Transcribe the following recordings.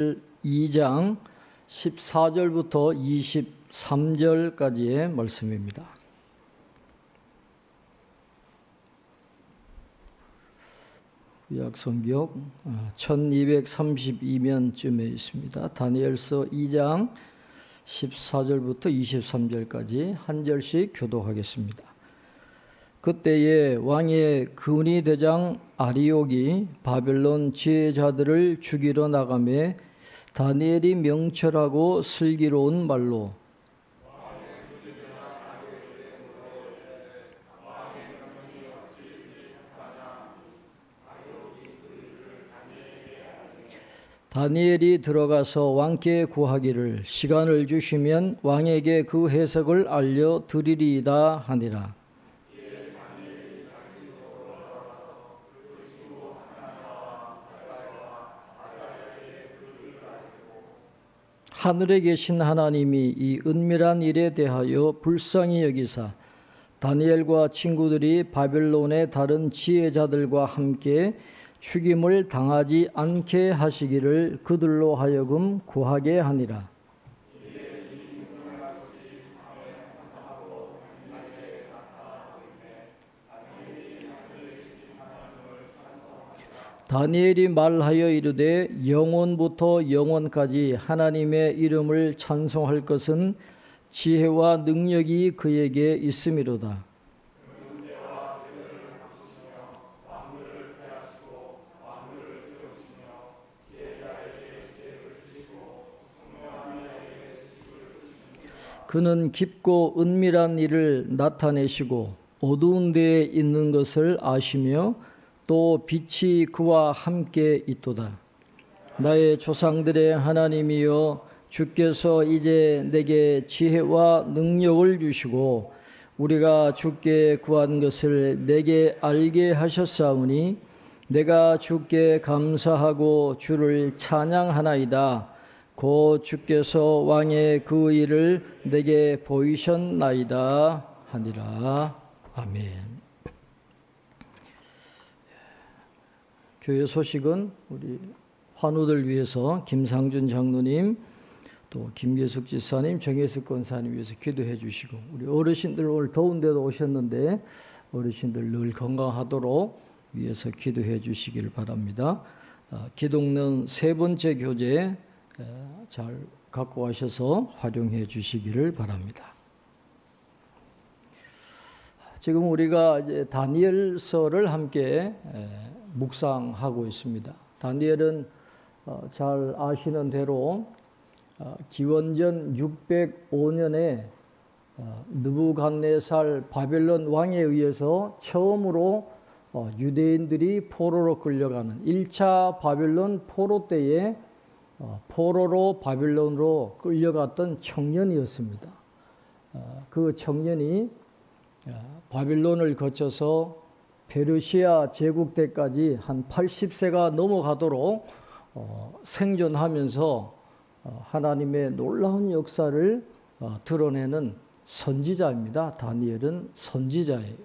2장 14절부터 23절까지의 말씀입니다. 구약성경 1232면쯤에 있습니다. 다니엘서 2장 14절부터 23절까지 한 절씩 교독하겠습니다. 그때에 왕의 근위 대장 아리옥이 바벨론 지혜자들을 죽이러 나가매 다니엘이 명철하고 슬기로운 말로 다니엘이 들어가서 왕께 구하기를 시간을 주시면 왕에게 그 해석을 알려드리리이다 하니라. 하늘에 계신 하나님이 이 은밀한 일에 대하여 불쌍히 여기사 다니엘과 친구들이 바벨론의 다른 지혜자들과 함께 죽임을 당하지 않게 하시기를 그들로 하여금 구하게 하니라. 다니엘이 말하여 이르되 영원부터 영원까지 하나님의 이름을 찬송할 것은 지혜와 능력이 그에게 있음이로다. 그는 깊고 은밀한 일을 나타내시고 어두운 데에 있는 것을 아시며 또 빛이 그와 함께 있도다. 나의 조상들의 하나님이여 주께서 이제 내게 지혜와 능력을 주시고 우리가 주께 구한 것을 내게 알게 하셨사오니 내가 주께 감사하고 주를 찬양하나이다. 곧 주께서 왕의 그 일을 내게 보이셨나이다 하니라. 아멘. 교회 소식은 우리 환우들 위해서 김상준 장로님, 또 김계숙 지사님, 정혜숙 권사님 위해서 기도해 주시고, 우리 어르신들 오늘 더운데도 오셨는데 어르신들 늘 건강하도록 위해서 기도해 주시길 바랍니다. 기독론 세 번째 교재 잘 갖고 가셔서 활용해 주시기를 바랍니다. 지금 우리가 이제 다니엘서를 함께 묵상하고 있습니다. 다니엘은 잘 아시는 대로 기원전 605년에 느부갓네살 바벨론 왕에 의해서 처음으로 유대인들이 포로로 끌려가는 1차 바벨론 포로 때에 포로로 바벨론으로 끌려갔던 청년이었습니다. 그 청년이 바벨론을 거쳐서 페르시아 제국 때까지 한 80세가 넘어가도록 생존하면서 하나님의 놀라운 역사를 드러내는 선지자입니다. 다니엘은 선지자예요.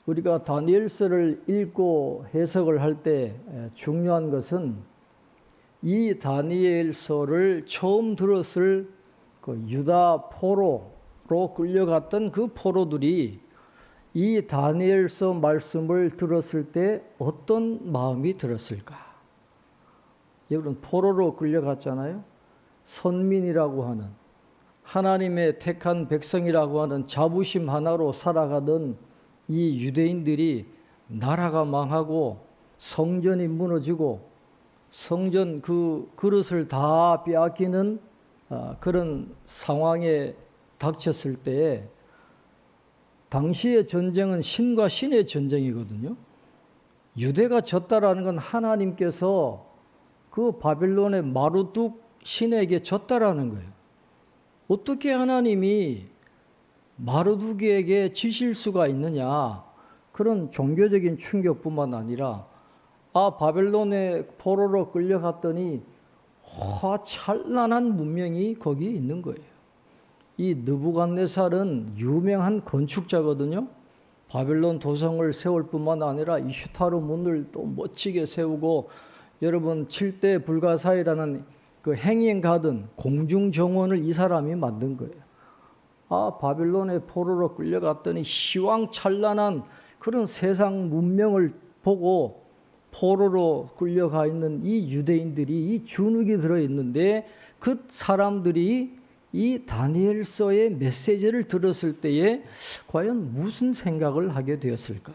우리가 다니엘서를 읽고 해석을 할 때 중요한 것은 이 다니엘서를 처음 들었을 그 유다 포로로 끌려갔던 그 포로들이 이 다니엘서 말씀을 들었을 때 어떤 마음이 들었을까? 여러분, 포로로 끌려갔잖아요. 선민이라고 하는 하나님의 택한 백성이라고 하는 자부심 하나로 살아가던 이 유대인들이 나라가 망하고 성전이 무너지고 성전 그 그릇을 다 빼앗기는 그런 상황에 닥쳤을 때에 당시의 전쟁은 신과 신의 전쟁이거든요. 유대가 졌다라는 건 하나님께서 그 바벨론의 마루둑 신에게 졌다라는 거예요. 어떻게 하나님이 마루둑에게 지실 수가 있느냐. 그런 종교적인 충격뿐만 아니라 바벨론의 포로로 끌려갔더니 찬란한 문명이 거기 있는 거예요. 이 느부갓네살은 유명한 건축자거든요. 바벨론 도성을 세울 뿐만 아니라 이 슈타르 문을 또 멋지게 세우고 여러분 7대 불가사의라는 그 행인 가든 공중 정원을 이 사람이 만든 거예요. 바빌론의 포로로 끌려갔더니 희왕찬란한 그런 세상 문명을 보고 포로로 끌려가 있는 이 유대인들이 이 주눅이 들어있는데 그 사람들이 이 다니엘서의 메시지를 들었을 때에 과연 무슨 생각을 하게 되었을까?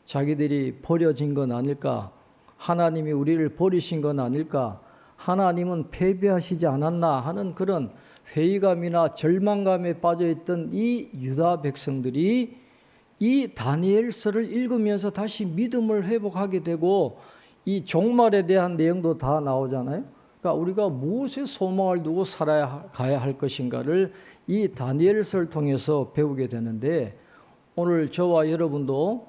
자기들이 버려진 건 아닐까? 하나님이 우리를 버리신 건 아닐까? 하나님은 패배하시지 않았나 하는 그런 회의감이나 절망감에 빠져있던 이 유다 백성들이 이 다니엘서를 읽으면서 다시 믿음을 회복하게 되고 이 종말에 대한 내용도 다 나오잖아요. 그러니까 우리가 무엇에 소망을 두고 살아가야 할 것인가를 이 다니엘서를 통해서 배우게 되는데 오늘 저와 여러분도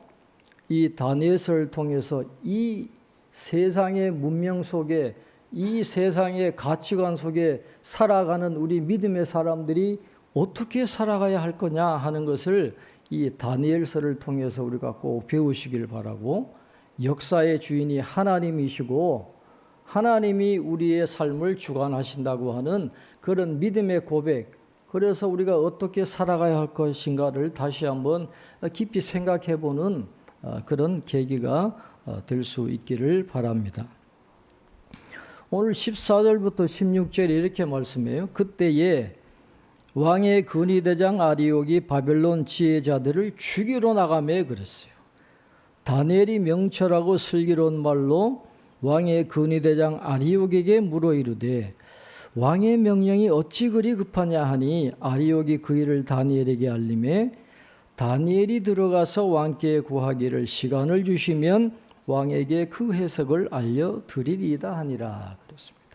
이 다니엘서를 통해서 이 세상의 문명 속에 이 세상의 가치관 속에 살아가는 우리 믿음의 사람들이 어떻게 살아가야 할 거냐 하는 것을 이 다니엘서를 통해서 우리가 꼭 배우시길 바라고, 역사의 주인이 하나님이시고 하나님이 우리의 삶을 주관하신다고 하는 그런 믿음의 고백, 그래서 우리가 어떻게 살아가야 할 것인가를 다시 한번 깊이 생각해 보는 그런 계기가 될 수 있기를 바랍니다. 오늘 14절부터 16절에 이렇게 말씀해요. 그때에 왕의 근위대장 아리옥이 바벨론 지혜자들을 죽이러 나가매 그랬어요. 다니엘이 명철하고 슬기로운 말로 왕의 근위대장 아리옥에게 물어 이르되 왕의 명령이 어찌 그리 급하냐 하니 아리옥이 그 일을 다니엘에게 알림해 다니엘이 들어가서 왕께 구하기를 시간을 주시면 왕에게 그 해석을 알려드리리이다 하니라 그랬습니다.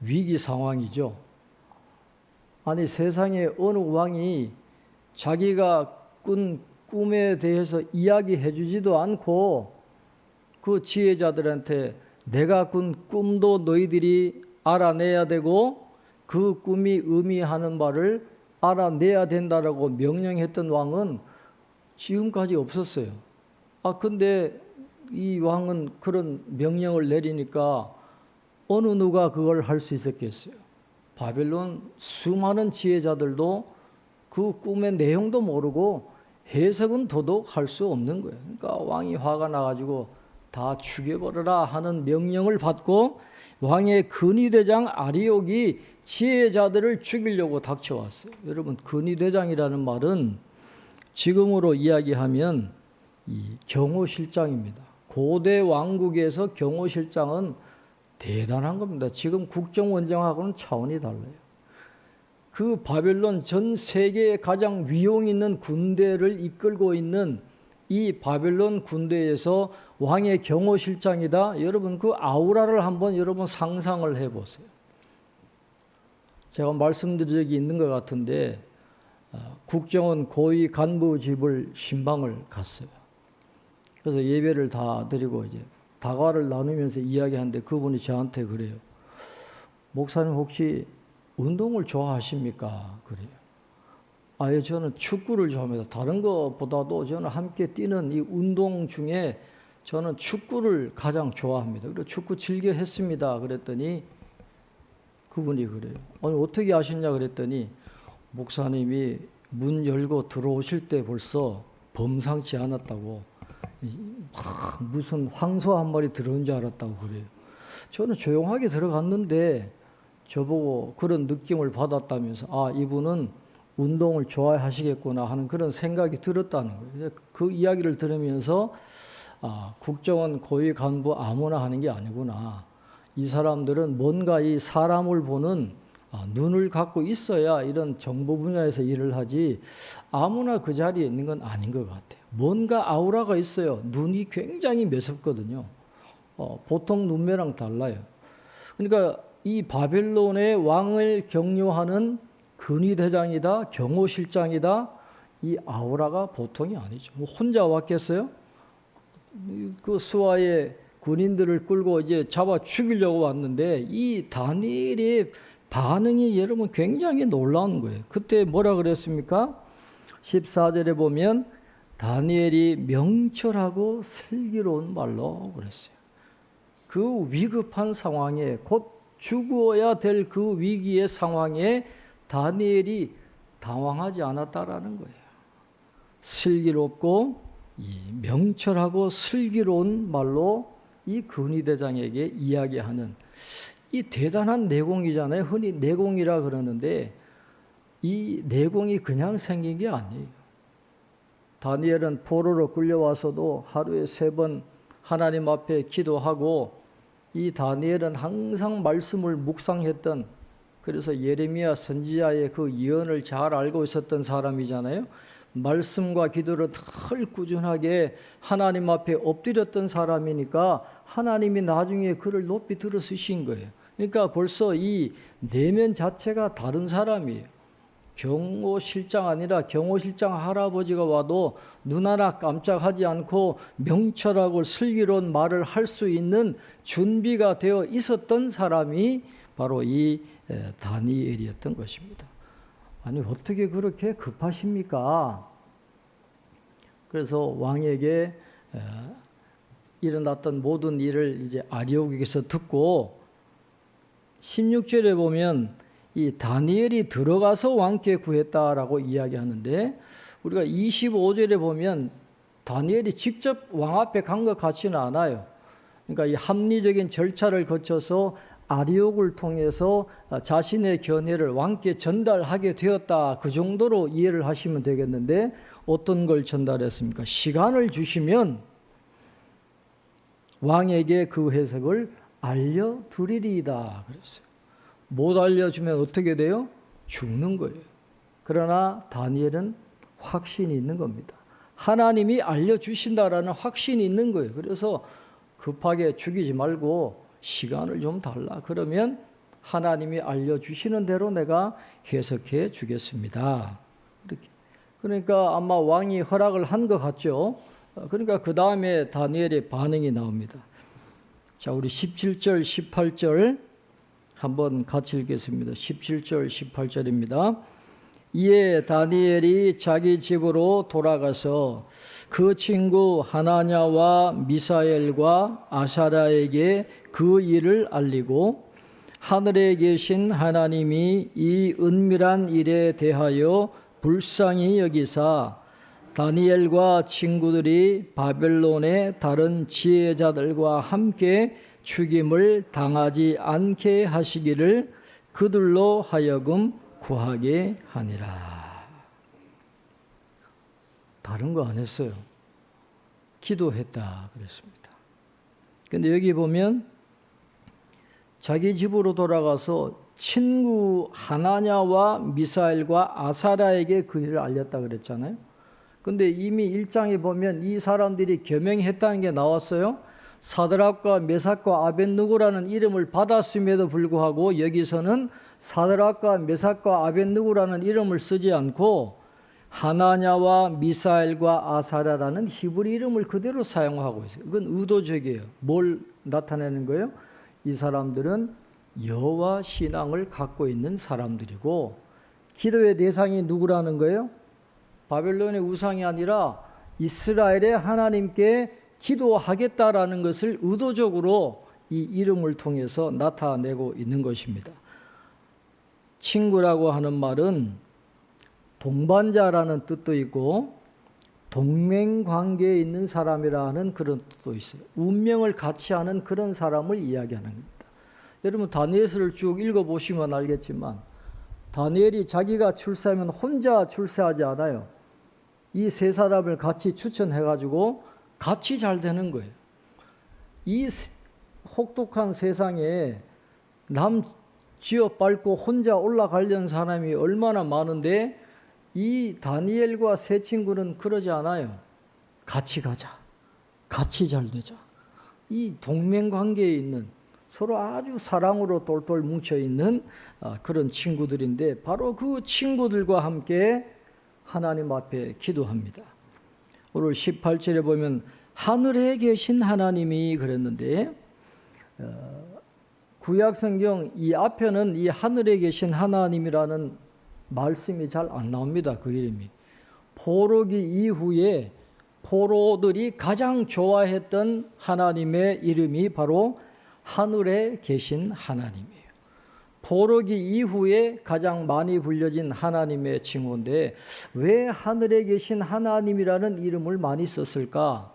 위기 상황이죠. 아니 세상에 어느 왕이 자기가 꾼 꿈에 대해서 이야기해 주지도 않고 그 지혜자들한테 내가 꾼 꿈도 너희들이 알아내야 되고 그 꿈이 의미하는 바를 알아내야 된다라고 명령했던 왕은 지금까지 없었어요. 근데 이 왕은 그런 명령을 내리니까 어느 누가 그걸 할 수 있었겠어요? 바벨론 수많은 지혜자들도 그 꿈의 내용도 모르고 해석은 더더욱 할 수 없는 거예요. 그러니까 왕이 화가 나가지고 다 죽여버려라 하는 명령을 받고 왕의 근위대장 아리옥이 지혜자들을 죽이려고 닥쳐왔어요. 여러분, 근위대장이라는 말은 지금으로 이야기하면 이 경호실장입니다. 고대 왕국에서 경호실장은 대단한 겁니다. 지금 국정원장하고는 차원이 달라요. 그 바벨론 전 세계에 가장 위용 있는 군대를 이끌고 있는 이 바벨론 군대에서 왕의 경호실장이다. 여러분 그 아우라를 한번 여러분 상상을 해보세요. 제가 말씀드린 적이 있는 것 같은데 국정원 고위 간부 집을 신방을 갔어요. 그래서 예배를 다 드리고 이제 다과를 나누면서 이야기하는데 그분이 저한테 그래요. 목사님 혹시 운동을 좋아하십니까? 그래요. 예, 저는 축구를 좋아합니다. 다른 것보다도 저는 함께 뛰는 이 운동 중에 저는 축구를 가장 좋아합니다. 그래서 축구 즐겨 했습니다. 그랬더니 그분이 그래요. 아니 어떻게 아셨냐 그랬더니 목사님이 문 열고 들어오실 때 벌써 범상치 않았다고, 무슨 황소 한 마리 들어온 줄 알았다고 그래요. 저는 조용하게 들어갔는데 저보고 그런 느낌을 받았다면서 이분은 운동을 좋아하시겠구나 하는 그런 생각이 들었다는 거예요. 그 이야기를 들으면서 국정원 고위 간부 아무나 하는 게 아니구나. 이 사람들은 뭔가 이 사람을 보는 눈을 갖고 있어야 이런 정보 분야에서 일을 하지 아무나 그 자리에 있는 건 아닌 것 같아요. 뭔가 아우라가 있어요. 눈이 굉장히 매섭거든요. 보통 눈매랑 달라요. 그러니까 이 바벨론의 왕을 경유하는 근위대장이다, 경호실장이다, 이 아우라가 보통이 아니죠. 혼자 왔겠어요? 그 수하의 군인들을 끌고 이제 잡아 죽이려고 왔는데 이 다니엘의 반응이 여러분 굉장히 놀라운 거예요. 그때 뭐라 그랬습니까? 14절에 보면 다니엘이 명철하고 슬기로운 말로 그랬어요. 그 위급한 상황에 곧 죽어야 될 그 위기의 상황에 다니엘이 당황하지 않았다라는 거예요. 슬기롭고 명철하고 슬기로운 말로 이 근위대장에게 이야기하는 이 대단한 내공이잖아요. 흔히 내공이라 그러는데 이 내공이 그냥 생긴 게 아니에요. 다니엘은 포로로 끌려와서도 하루에 3번 하나님 앞에 기도하고 이 다니엘은 항상 말씀을 묵상했던, 그래서 예레미야 선지자의 그 예언을 잘 알고 있었던 사람이잖아요. 말씀과 기도를 늘 꾸준하게 하나님 앞에 엎드렸던 사람이니까 하나님이 나중에 그를 높이 들어쓰신 거예요. 그러니까 벌써 이 내면 자체가 다른 사람이에요. 경호실장 아니라 경호실장 할아버지가 와도 눈 하나 깜짝하지 않고 명철하고 슬기로운 말을 할 수 있는 준비가 되어 있었던 사람이 바로 이 다니엘이었던 것입니다. 아니 어떻게 그렇게 급하십니까? 그래서 왕에게 일어났던 모든 일을 이제 아리옥에게서 듣고 16절에 보면 이 다니엘이 들어가서 왕께 구했다라고 이야기하는데 우리가 25절에 보면 다니엘이 직접 왕 앞에 간 것 같지는 않아요. 그러니까 이 합리적인 절차를 거쳐서 아리옥을 통해서 자신의 견해를 왕께 전달하게 되었다. 그 정도로 이해를 하시면 되겠는데 어떤 걸 전달했습니까? 시간을 주시면 왕에게 그 해석을 알려드리리이다 그랬어요. 못 알려주면 어떻게 돼요? 죽는 거예요. 그러나 다니엘은 확신이 있는 겁니다. 하나님이 알려주신다라는 확신이 있는 거예요. 그래서 급하게 죽이지 말고 시간을 좀 달라. 그러면 하나님이 알려주시는 대로 내가 해석해 주겠습니다. 이렇게. 그러니까 아마 왕이 허락을 한 것 같죠. 그러니까 그 다음에 다니엘의 반응이 나옵니다. 자, 우리 17절, 18절 한번 같이 읽겠습니다. 17절, 18절입니다. 이에 다니엘이 자기 집으로 돌아가서 그 친구 하나냐와 미사엘과 아사랴에게 그 일을 알리고 하늘에 계신 하나님이 이 은밀한 일에 대하여 불쌍히 여기사 다니엘과 친구들이 바벨론의 다른 지혜자들과 함께 죽임을 당하지 않게 하시기를 그들로 하여금 구하게 하니라. 다른 거 안 했어요. 기도했다 그랬습니다. 근데 여기 보면 자기 집으로 돌아가서 친구 하나냐와 미사엘과 아사랴에게 그 일을 알렸다 그랬잖아요. 근데 이미 1장에 보면 이 사람들이 겸행했다는 게 나왔어요. 사드락과 메삭과 아벳느고라는 이름을 받았음에도 불구하고 여기서는 사드락과 메삭과 아벳느고라는 이름을 쓰지 않고 하나냐와 미사엘과 아사랴라는 히브리 이름을 그대로 사용하고 있어요. 이건 의도적이에요. 뭘 나타내는 거예요? 이 사람들은 여호와 신앙을 갖고 있는 사람들이고 기도의 대상이 누구라는 거예요? 바벨론의 우상이 아니라 이스라엘의 하나님께 기도하겠다라는 것을 의도적으로 이 이름을 통해서 나타내고 있는 것입니다. 친구라고 하는 말은 동반자라는 뜻도 있고 동맹관계에 있는 사람이라는 그런 뜻도 있어요. 운명을 같이 하는 그런 사람을 이야기하는 겁니다. 여러분 다니엘서를 쭉 읽어보시면 알겠지만 다니엘이 자기가 출세하면 혼자 출세하지 않아요. 이 세 사람을 같이 추천해가지고 같이 잘 되는 거예요. 이 혹독한 세상에 남 쥐어 밟고 혼자 올라가려는 사람이 얼마나 많은데 이 다니엘과 세 친구는 그러지 않아요. 같이 가자. 같이 잘 되자. 이 동맹관계에 있는 서로 아주 사랑으로 똘똘 뭉쳐있는 그런 친구들인데 바로 그 친구들과 함께 하나님 앞에 기도합니다. 오늘 18절에 보면 하늘에 계신 하나님이 그랬는데 구약성경 이 앞에는 이 하늘에 계신 하나님이라는 말씀이 잘 안 나옵니다. 그 이름이. 포로기 이후에 포로들이 가장 좋아했던 하나님의 이름이 바로 하늘에 계신 하나님이에요. 포로기 이후에 가장 많이 불려진 하나님의 칭호인데 왜 하늘에 계신 하나님이라는 이름을 많이 썼을까?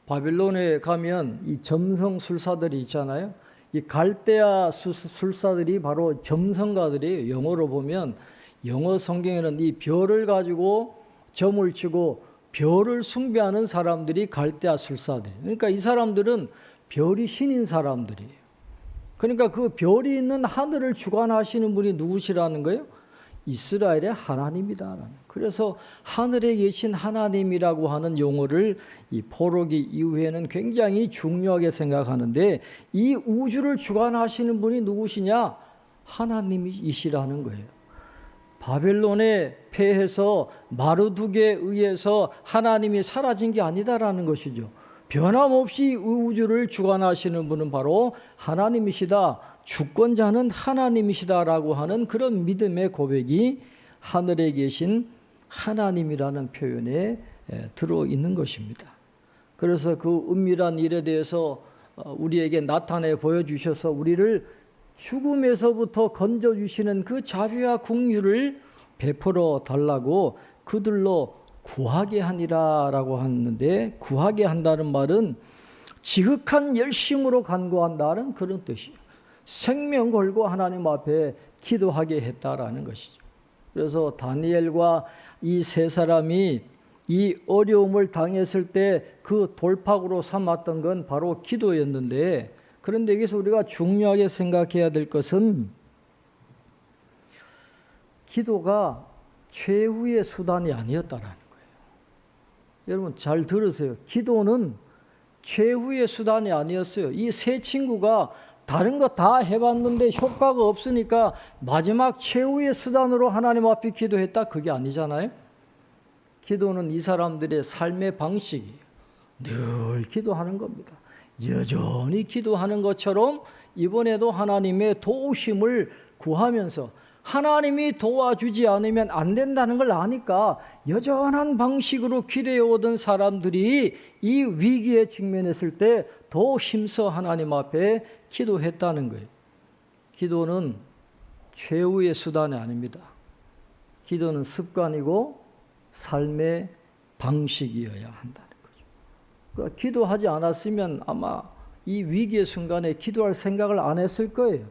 바빌론에 가면 이 점성술사들이 있잖아요. 이 갈대아 술사들이 바로 점성가들이에요. 영어로 보면 영어 성경에는 이 별을 가지고 점을 치고 별을 숭배하는 사람들이 갈대아 술사들이에요. 그러니까 이 사람들은 별이 신인 사람들이에요. 그러니까 그 별이 있는 하늘을 주관하시는 분이 누구시라는 거예요? 이스라엘의 하나님이다. 그래서 하늘에 계신 하나님이라고 하는 용어를 이 포로기 이후에는 굉장히 중요하게 생각하는데 이 우주를 주관하시는 분이 누구시냐? 하나님이시라는 거예요. 바벨론에 패해서 마르둑에 의해서 하나님이 사라진 게 아니다라는 것이죠. 변함없이 우주를 주관하시는 분은 바로 하나님이시다. 주권자는 하나님이시다라고 하는 그런 믿음의 고백이 하늘에 계신 하나님이라는 표현에 들어있는 것입니다. 그래서 그 은밀한 일에 대해서 우리에게 나타내 보여주셔서 우리를 죽음에서부터 건져주시는 그 자비와 긍휼을 베풀어 달라고 그들로 구하게 하니라라고 하는데 구하게 한다는 말은 지극한 열심으로 간구한다는 그런 뜻이에요. 생명 걸고 하나님 앞에 기도하게 했다라는 것이죠. 그래서 다니엘과 이 세 사람이 이 어려움을 당했을 때 그 돌파구로 삼았던 건 바로 기도였는데 그런데 여기서 우리가 중요하게 생각해야 될 것은 기도가 최후의 수단이 아니었다라는 거예요. 여러분 잘 들으세요. 기도는 최후의 수단이 아니었어요. 이 세 친구가 다른 거 다 해봤는데 효과가 없으니까 마지막 최후의 수단으로 하나님 앞에 기도했다? 그게 아니잖아요. 기도는 이 사람들의 삶의 방식이에요. 늘 기도하는 겁니다. 여전히 기도하는 것처럼 이번에도 하나님의 도우심을 구하면서 하나님이 도와주지 않으면 안 된다는 걸 아니까 여전한 방식으로 기도해 오던 사람들이 이 위기에 직면했을 때 더 힘써 하나님 앞에 기도했다는 거예요. 기도는 최후의 수단이 아닙니다. 기도는 습관이고 삶의 방식이어야 한다는 거죠. 그러니까 기도하지 않았으면 아마 이 위기의 순간에 기도할 생각을 안 했을 거예요.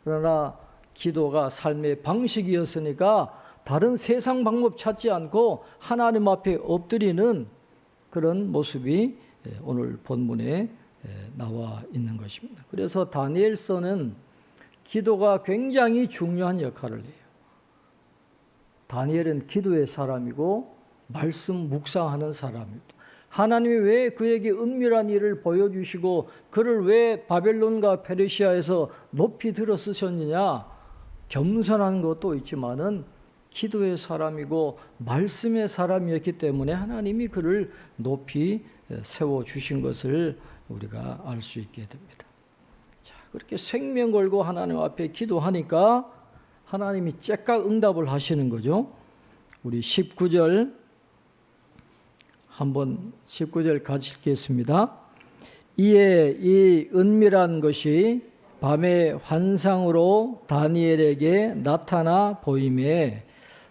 그러나 기도가 삶의 방식이었으니까 다른 세상 방법 찾지 않고 하나님 앞에 엎드리는 그런 모습이 오늘 본문에 나와 있는 것입니다. 그래서 다니엘서는 기도가 굉장히 중요한 역할을 해요. 다니엘은 기도의 사람이고 말씀 묵상하는 사람입니다. 하나님이 왜 그에게 은밀한 일을 보여주시고 그를 왜 바벨론과 페르시아에서 높이 들어 쓰셨느냐? 겸손한 것도 있지만은 기도의 사람이고 말씀의 사람이었기 때문에 하나님이 그를 높이 세워주신 것을 우리가 알 수 있게 됩니다. 자, 그렇게 생명 걸고 하나님 앞에 기도하니까 하나님이 째깍 응답을 하시는 거죠. 우리 19절 한번 19절 같이 읽겠습니다. 이에 이 은밀한 것이 밤의 환상으로 다니엘에게 나타나 보임에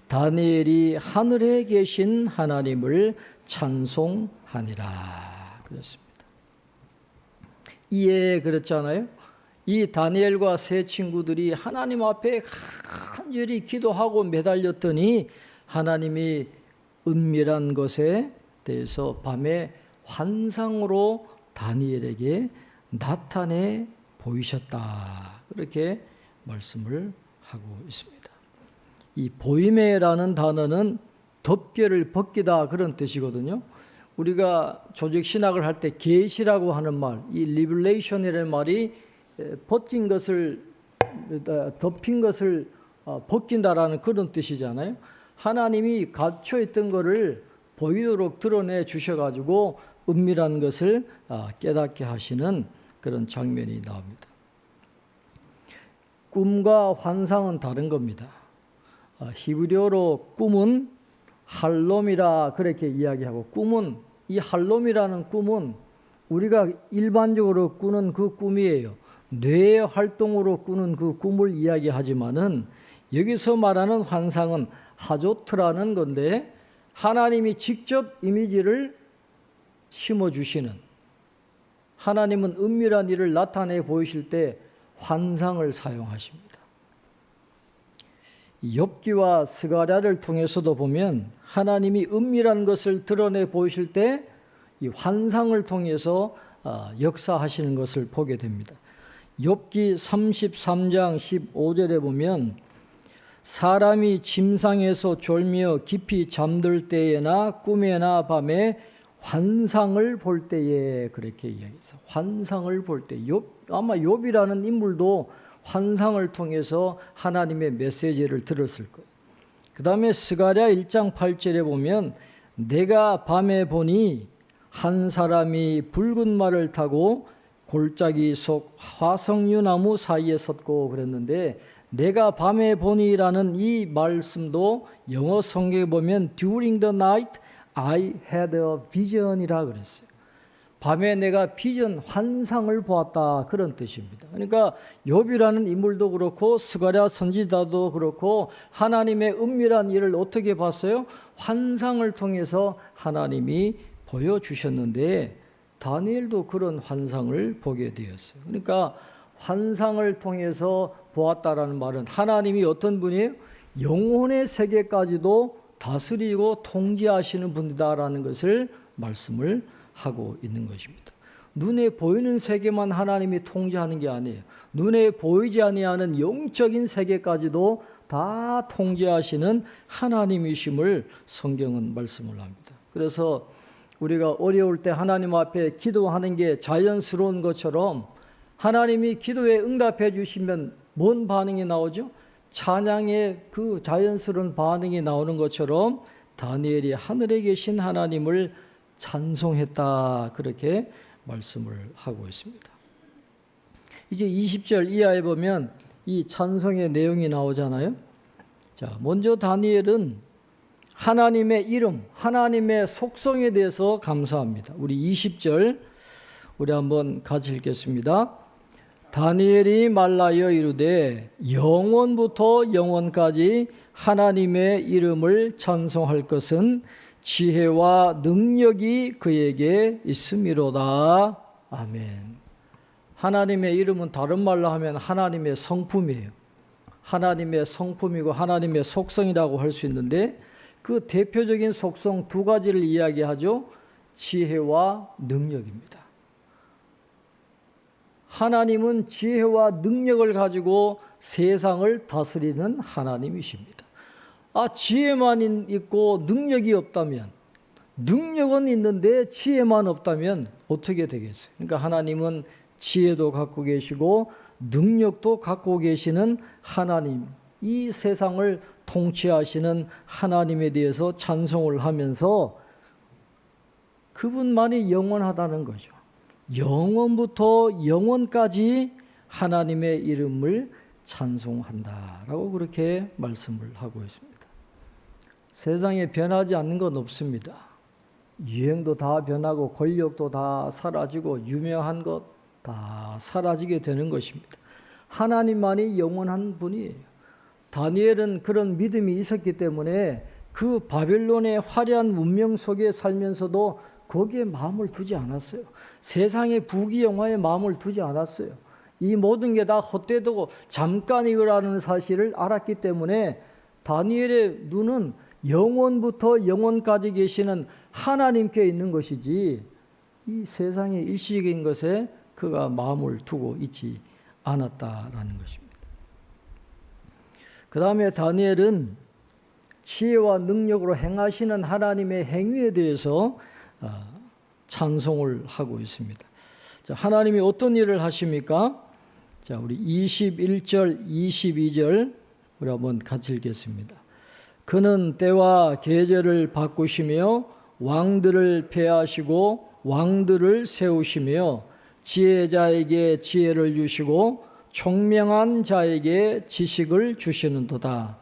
다니엘이 하늘에 계신 하나님을 찬송하니라 그랬습니다. 이에 그랬잖아요. 이 다니엘과 세 친구들이 하나님 앞에 간절히 기도하고 매달렸더니 하나님이 은밀한 것에 대해서 밤에 환상으로 다니엘에게 나타내 보이셨다. 그렇게 말씀을 하고 있습니다. 이 보이매라는 단어는 덮개를 벗기다 그런 뜻이거든요. 우리가 조직 신학을 할 때 계시라고 하는 말, 이 리블레이션이라는 말이 벗긴 것을 덮인 것을 벗긴다라는 그런 뜻이잖아요. 하나님이 갇혀 있던 것을 보이도록 드러내 주셔가지고 은밀한 것을 깨닫게 하시는 그런 장면이 나옵니다. 꿈과 환상은 다른 겁니다. 히브리어로 꿈은 할롬이라 그렇게 이야기하고 꿈은 이 할롬이라는 꿈은 우리가 일반적으로 꾸는 그 꿈이에요. 뇌의 활동으로 꾸는 그 꿈을 이야기하지만은 여기서 말하는 환상은 하조트라는 건데 하나님이 직접 이미지를 심어주시는, 하나님은 은밀한 일을 나타내 보이실 때 환상을 사용하십니다. 욥기와 스가랴를 통해서도 보면 하나님이 은밀한 것을 드러내 보이실 때 이 환상을 통해서 역사하시는 것을 보게 됩니다. 욥기 33장 15절에 보면 사람이 짐상에서 졸며 깊이 잠들 때에나 꿈에나 밤에 환상을 볼 때에, 그렇게 이야기해서 환상을 볼 때, 아마 욥이라는 인물도 환상을 통해서 하나님의 메시지를 들었을 거예요. 그 다음에 스가랴 1장 8절에 보면 내가 밤에 보니 한 사람이 붉은 말을 타고 골짜기 속 화석류나무 사이에 섰고 그랬는데, 내가 밤에 보니라는 이 말씀도 영어 성경에 보면 During the night I had a vision이라 그랬어요. 밤에 내가 비전, 환상을 보았다, 그런 뜻입니다. 그러니까 욥이라는 인물도 그렇고 스가랴 선지자도 그렇고 하나님의 은밀한 일을 어떻게 봤어요? 환상을 통해서 하나님이 보여주셨는데 다니엘도 그런 환상을 보게 되었어요. 그러니까 환상을 통해서 보았다라는 말은 하나님이 어떤 분이에요? 영혼의 세계까지도 다스리고 통제하시는 분이다라는 것을 말씀을 하고 있는 것입니다. 눈에 보이는 세계만 하나님이 통제하는 게 아니에요. 눈에 보이지 아니하는 영적인 세계까지도 다 통제하시는 하나님이심을 성경은 말씀을 합니다. 그래서 우리가 어려울 때 하나님 앞에 기도하는 게 자연스러운 것처럼 하나님이 기도에 응답해 주시면 뭔 반응이 나오죠? 찬양의 그 자연스러운 반응이 나오는 것처럼 다니엘이 하늘에 계신 하나님을 찬송했다, 그렇게 말씀을 하고 있습니다. 이제 20절 이하에 보면 이 찬송의 내용이 나오잖아요. 자, 먼저 다니엘은 하나님의 이름, 하나님의 속성에 대해서 감사합니다. 우리 20절 우리 한번 같이 읽겠습니다. 다니엘이 말라여 이르되 영원부터 영원까지 하나님의 이름을 찬송할 것은 지혜와 능력이 그에게 있음이로다. 아멘. 하나님의 이름은 다른 말로 하면 하나님의 성품이에요. 하나님의 성품이고 하나님의 속성이라고 할 수 있는데 그 대표적인 속성 두 가지를 이야기하죠. 지혜와 능력입니다. 하나님은 지혜와 능력을 가지고 세상을 다스리는 하나님이십니다. 지혜만 있고 능력이 없다면, 능력은 있는데 지혜만 없다면 어떻게 되겠어요? 그러니까 하나님은 지혜도 갖고 계시고 능력도 갖고 계시는 하나님, 이 세상을 통치하시는 하나님에 대해서 찬송을 하면서 그분만이 영원하다는 거죠. 영원부터 영원까지 하나님의 이름을 찬송한다라고 그렇게 말씀을 하고 있습니다. 세상에 변하지 않는 건 없습니다. 유행도 다 변하고 권력도 다 사라지고 유명한 것 다 사라지게 되는 것입니다. 하나님만이 영원한 분이에요. 다니엘은 그런 믿음이 있었기 때문에 그 바벨론의 화려한 문명 속에 살면서도 거기에 마음을 두지 않았어요. 세상의 부귀영화에 마음을 두지 않았어요. 이 모든 게 다 헛되고 잠깐이라는 사실을 알았기 때문에 다니엘의 눈은 영원부터 영원까지 계시는 하나님께 있는 것이지 이 세상의 일시적인 것에 그가 마음을 두고 있지 않았다라는 것입니다. 그 다음에 다니엘은 지혜와 능력으로 행하시는 하나님의 행위에 대해서 찬송을 하고 있습니다. 자, 하나님이 어떤 일을 하십니까? 자, 우리 21절, 22절 우리 한번 같이 읽겠습니다. 그는 때와 계절을 바꾸시며 왕들을 폐하시고 왕들을 세우시며 지혜자에게 지혜를 주시고 총명한 자에게 지식을 주시는도다.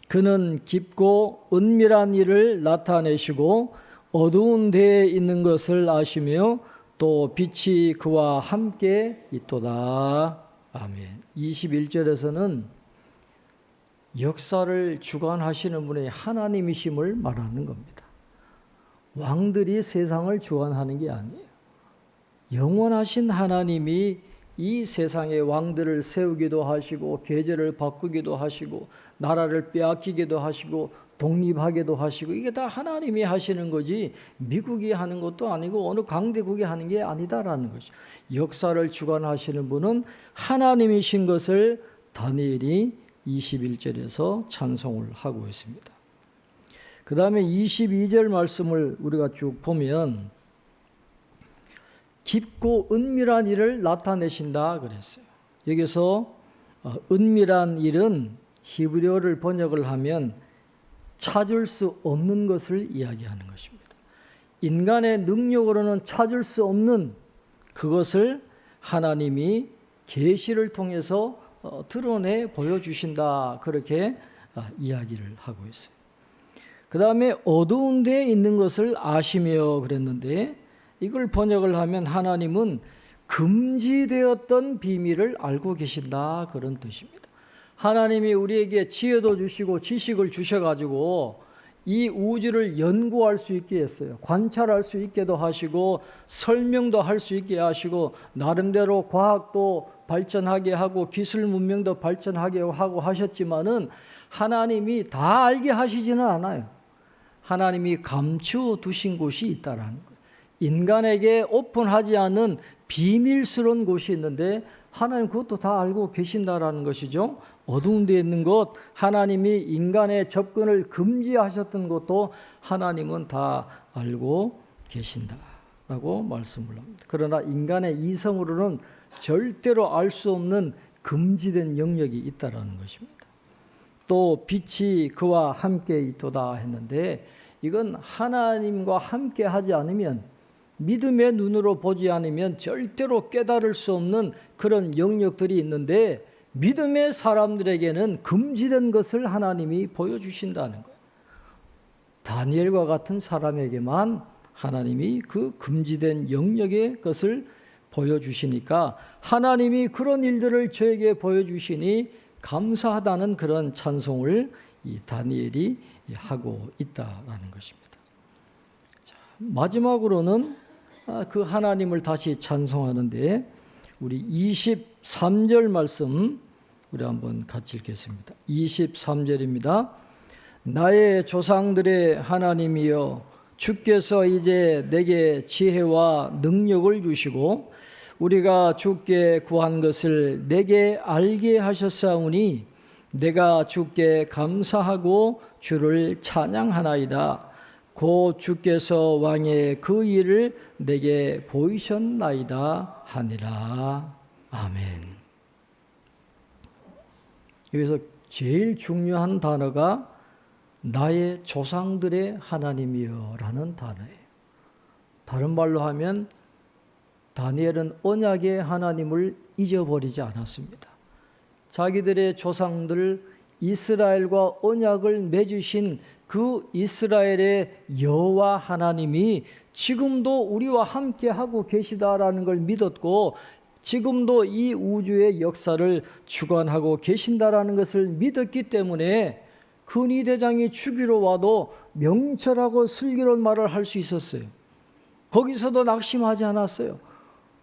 그는 깊고 은밀한 일을 나타내시고 어두운 데에 있는 것을 아시며 또 또 빛이 그와 함께 있도다. 아멘. 21절에서는 역사를 주관하시는 분의 하나님이심을 말하는 겁니다. 왕들이 세상을 주관하는 게 아니에요. 영원하신 하나님이 이 세상의 왕들을 세우기도 하시고 계절을 바꾸기도 하시고 나라를 빼앗기기도 하시고 독립하기도 하시고 이게 다 하나님이 하시는 거지 미국이 하는 것도 아니고 어느 강대국이 하는 게 아니다라는 것이죠. 역사를 주관하시는 분은 하나님이신 것을 다니엘이 21절에서 찬송을 하고 있습니다. 그 다음에 22절 말씀을 우리가 쭉 보면 깊고 은밀한 일을 나타내신다 그랬어요. 여기서 은밀한 일은 히브리어를 번역을 하면 찾을 수 없는 것을 이야기하는 것입니다. 인간의 능력으로는 찾을 수 없는 그것을 하나님이 계시를 통해서 드러내 보여주신다 그렇게 이야기를 하고 있어요. 그 다음에 어두운 데에 있는 것을 아시며 그랬는데 이걸 번역을 하면 하나님은 금지되었던 비밀을 알고 계신다 그런 뜻입니다. 하나님이 우리에게 지혜도 주시고 지식을 주셔가지고 이 우주를 연구할 수 있게 했어요. 관찰할 수 있게도 하시고 설명도 할 수 있게 하시고 나름대로 과학도 발전하게 하고 기술 문명도 발전하게 하고 하셨지만은 하나님이 다 알게 하시지는 않아요. 하나님이 감추어 두신 곳이 있다라는 거예요. 인간에게 오픈하지 않은 비밀스러운 곳이 있는데 하나님 그것도 다 알고 계신다라는 것이죠. 어두운 데 있는 것, 하나님이 인간의 접근을 금지하셨던 것도 하나님은 다 알고 계신다라고 말씀을 합니다. 그러나 인간의 이성으로는 절대로 알 수 없는 금지된 영역이 있다라는 것입니다. 또 빛이 그와 함께 있도다 했는데 이건 하나님과 함께 하지 않으면 믿음의 눈으로 보지 않으면 절대로 깨달을 수 없는 그런 영역들이 있는데 믿음의 사람들에게는 금지된 것을 하나님이 보여주신다는 거예요. 다니엘과 같은 사람에게만 하나님이 그 금지된 영역의 것을 보여주시니까 하나님이 그런 일들을 저에게 보여주시니 감사하다는 그런 찬송을 이 다니엘이 하고 있다라는 것입니다. 자, 마지막으로는 그 하나님을 다시 찬송하는데 우리 23절 말씀 우리 한번 같이 읽겠습니다. 23절입니다. 나의 조상들의 하나님이여 주께서 이제 내게 지혜와 능력을 주시고 우리가 주께 구한 것을 내게 알게 하셨사오니 내가 주께 감사하고 주를 찬양하나이다. 곧 주께서 왕의 그 일을 내게 보이셨나이다 하니라. 아멘. 여기서 제일 중요한 단어가 나의 조상들의 하나님이여 라는 단어예요. 다른 말로 하면 다니엘은 언약의 하나님을 잊어버리지 않았습니다. 자기들의 조상들 이스라엘과 언약을 맺으신 그 이스라엘의 여호와 하나님이 지금도 우리와 함께 하고 계시다라는 걸 믿었고 지금도 이 우주의 역사를 주관하고 계신다라는 것을 믿었기 때문에 근위대장이 죽이러 와도 명철하고 슬기로운 말을 할 수 있었어요. 거기서도 낙심하지 않았어요.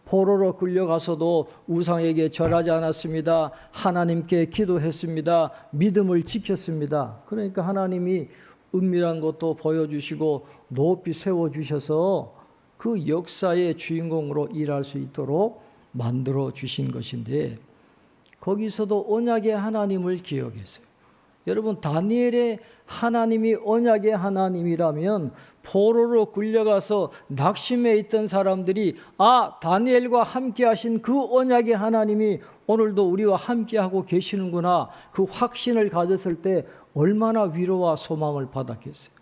포로로 끌려가서도 우상에게 절하지 않았습니다. 하나님께 기도했습니다. 믿음을 지켰습니다. 그러니까 하나님이 은밀한 것도 보여주시고 높이 세워주셔서 그 역사의 주인공으로 일할 수 있도록 만들어 주신 것인데 거기서도 언약의 하나님을 기억했어요. 여러분 다니엘의 하나님이 언약의 하나님이라면 포로로 끌려가서 낙심해 있던 사람들이 다니엘과 함께 하신 그 언약의 하나님이 오늘도 우리와 함께하고 계시는구나 그 확신을 가졌을 때 얼마나 위로와 소망을 받았겠어요.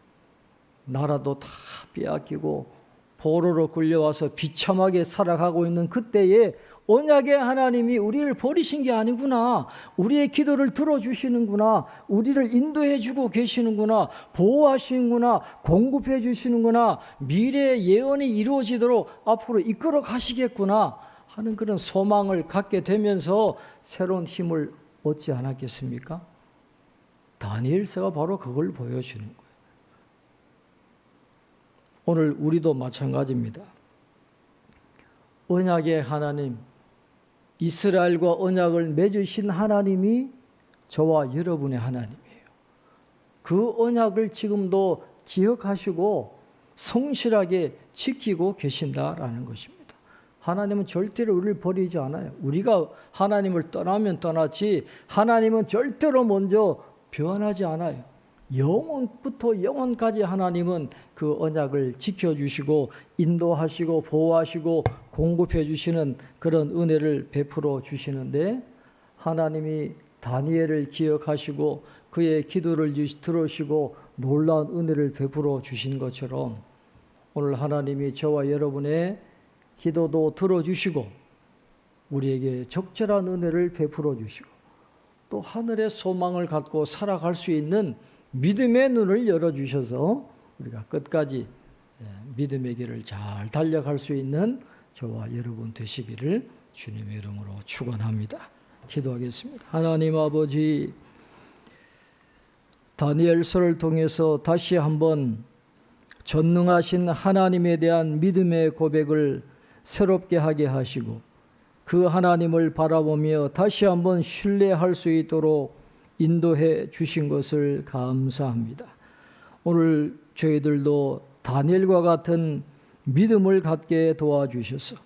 나라도 다 빼앗기고 포로로 끌려와서 비참하게 살아가고 있는 그때에 언약의 하나님이 우리를 버리신 게 아니구나. 우리의 기도를 들어주시는구나. 우리를 인도해 주고 계시는구나. 보호하시는구나. 공급해 주시는구나. 미래의 예언이 이루어지도록 앞으로 이끌어 가시겠구나 하는 그런 소망을 갖게 되면서 새로운 힘을 얻지 않았겠습니까? 다니엘서가 바로 그걸 보여주는 거예요. 오늘 우리도 마찬가지입니다. 언약의 하나님, 이스라엘과 언약을 맺으신 하나님이 저와 여러분의 하나님이에요. 그 언약을 지금도 기억하시고 성실하게 지키고 계신다라는 것입니다. 하나님은 절대로 우리를 버리지 않아요. 우리가 하나님을 떠나면 떠나지 하나님은 절대로 먼저 변하지 않아요. 영원부터 영원까지 하나님은 그 언약을 지켜주시고 인도하시고 보호하시고 공급해 주시는 그런 은혜를 베풀어 주시는데, 하나님이 다니엘을 기억하시고 그의 기도를 들으시고 놀라운 은혜를 베풀어 주신 것처럼 오늘 하나님이 저와 여러분의 기도도 들어주시고 우리에게 적절한 은혜를 베풀어 주시고 또 하늘의 소망을 갖고 살아갈 수 있는 믿음의 눈을 열어주셔서 우리가 끝까지 믿음의 길을 잘 달려갈 수 있는 저와 여러분 되시기를 주님의 이름으로 축원합니다. 기도하겠습니다. 하나님 아버지, 다니엘서를 통해서 다시 한번 전능하신 하나님에 대한 믿음의 고백을 새롭게 하게 하시고 그 하나님을 바라보며 다시 한번 신뢰할 수 있도록 인도해 주신 것을 감사합니다. 오늘 저희들도 다니엘과 같은 믿음을 갖게 도와주셔서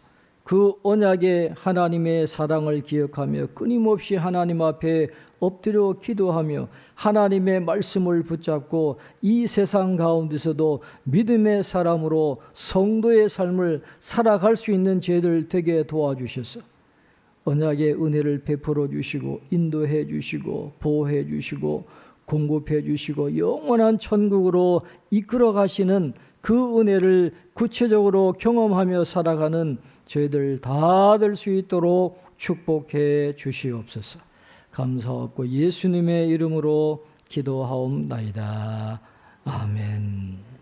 그 언약의 하나님의 사랑을 기억하며 끊임없이 하나님 앞에 엎드려 기도하며 하나님의 말씀을 붙잡고 이 세상 가운데서도 믿음의 사람으로 성도의 삶을 살아갈 수 있는 저희들 되게 도와주셔서 언약의 은혜를 베풀어 주시고 인도해 주시고 보호해 주시고 공급해 주시고 영원한 천국으로 이끌어 가시는 그 은혜를 구체적으로 경험하며 살아가는 저희들 다 될 수 있도록 축복해 주시옵소서. 감사하고 예수님의 이름으로 기도하옵나이다. 아멘.